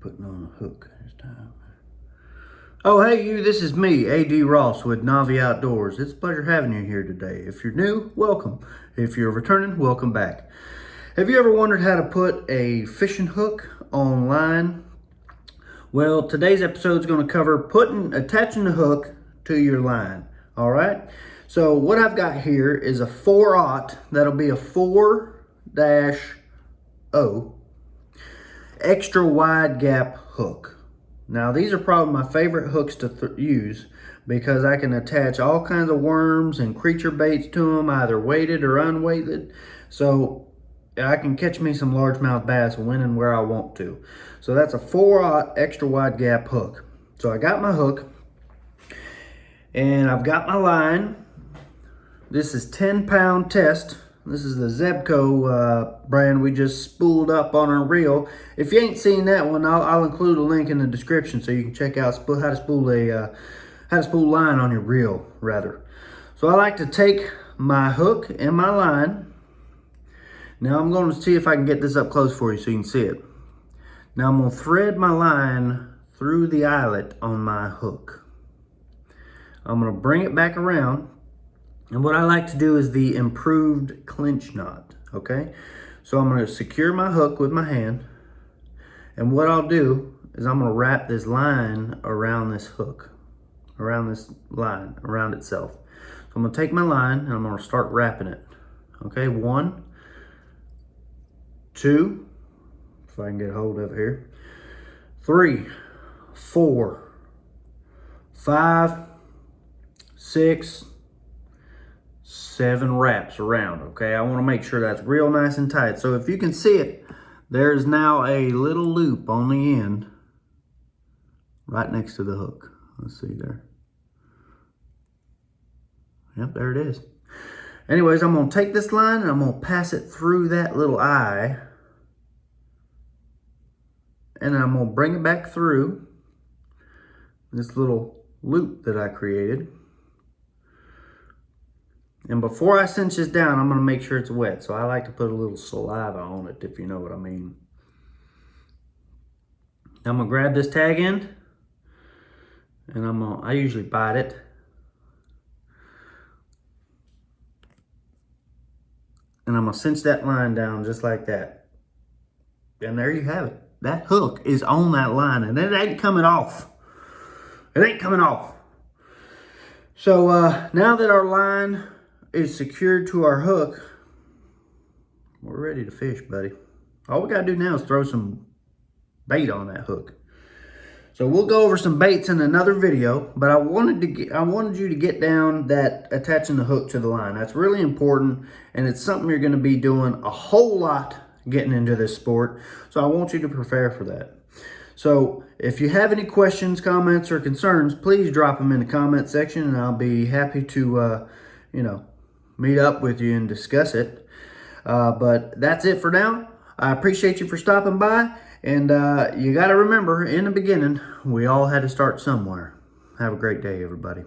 putting on a hook this time. Oh, hey you, this is me, A.D. Ross with Navi Outdoors. It's a pleasure having you here today. If you're new, welcome. If you're returning, welcome back. Have you ever wondered how to put a fishing hook on line? Well, today's episode is going to cover attaching the hook to your line. All right. So what I've got here is a 4/0. That'll be a 4-0 extra wide gap hook. Now these are probably my favorite hooks to use because I can attach all kinds of worms and creature baits to them, either weighted or unweighted. So I can catch me some largemouth bass when and where I want to. So that's a 4/0 extra wide gap hook. So I got my hook and I've got my line. This is 10-pound test. This is the Zebco brand we just spooled up on our reel. If you ain't seen that one, I'll include a link in the description so you can check out how to spool line on your reel, rather. So I like to take my hook and my line. Now I'm going to see if I can get this up close for you so you can see it. Now I'm going to thread my line through the eyelet on my hook. I'm going to bring it back around. And what I like to do is the improved clinch knot, okay? So I'm going to secure my hook with my hand. And what I'll do is I'm going to wrap this line around this hook, around this line, around itself. So I'm going to take my line and I'm going to start wrapping it. Okay, 1, 2, if I can get a hold of it here, 3, 4, 5, 6, 7 wraps around, okay? I want to make sure that's real nice and tight. So if you can see it, there's now a little loop on the end right next to the hook. Let's see there. Yep, there it is. Anyways, I'm going to take this line and I'm going to pass it through that little eye. And then I'm going to bring it back through this little loop that I created. And before I cinch this down, I'm going to make sure it's wet. So I like to put a little saliva on it, if you know what I mean. I'm going to grab this tag end. And I usually bite it. And I'm going to cinch that line down just like that. And there you have it. That hook is on that line and it ain't coming off. It ain't coming off. So now that our line is secured to our hook, we're ready to fish, buddy. All we gotta do now is throw some bait on that hook. So we'll go over some baits in another video, but I wanted you to get down that attaching the hook to the line. That's really important, and it's something you're gonna be doing a whole lot getting into this sport. So I want you to prepare for that. So if you have any questions, comments, or concerns, please drop them in the comment section and I'll be happy to, meet up with you and discuss it. But that's it for now. I appreciate you for stopping by. And you got to remember, in the beginning, we all had to start somewhere. Have a great day, everybody.